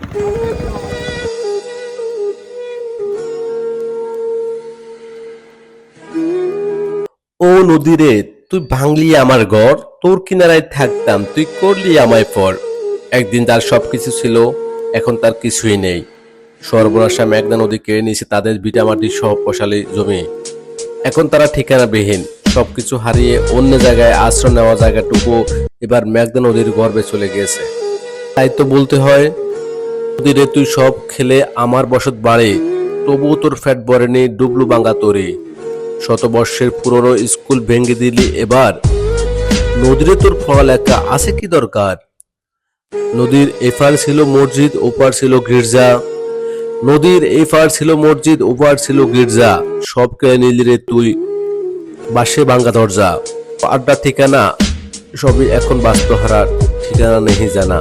ও নদীরে, তুই ভাঙলি আমার ঘর, তোর কিনারায় থাকতাম, তুই করলি আমায় পর। একদিন তার সবকিছু ছিল, এখন তার কিছুই নেই। সর্বনাশা মেঘনা নদী কেড়ে নিয়েছে তাদের ভিটামাটি সহ ফসলি জমি। এখন তারা ঠিকানাবিহীন, সবকিছু হারিয়ে অন্য জায়গায় আশ্রয় নেওয়া জায়গাটুকু এবার মেঘনা নদীর গর্ভে চলে গিয়েছে। তাই তো বলতে হয়, নদীরে তুই সব খেলে আমার বসত বাড়ে, তবুও তোর ফ্যাট ভরেনি ডুবলু বাঙ্গা তরি। শতবর্ষের পুরনো স্কুল ভেঙে দিলি এবার, নদীরে তোর পড়ালেখা আছে কি দরকার? নদীর এপার ছিল মসজিদ, ওপার ছিল গির্জা। নদীর এপার ছিল মসজিদ, ওপার ছিল গির্জা, সব কেড়ে নিলি রে তুই বাসে ভাঙ্গা দরজা। আড্ডা ঠিকানা সবই এখন বাস্তুহারার, ঠিকানা নেই জানা।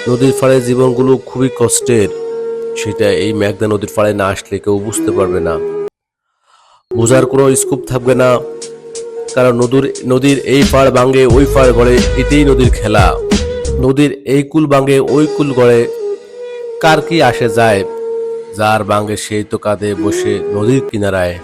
নদীর পাড়ে জীবনগুলো খুবই কষ্টের, সেটা এই মেঘনা নদীর পাড়ে না আসলে কেউ বুঝতে পারবে না। বোঝার কোনো স্কোপ থাকবে না, কারণ নদীর এই পাড় ভাঙে ওই পাড় গড়ে, এটাই নদীর খেলা। নদীর এই কুল ভাঙে ওই কুল গড়ে, কার কি আসে যায়? যার ভাঙে সেই তো কাঁদে বসে নদীর কিনারায়।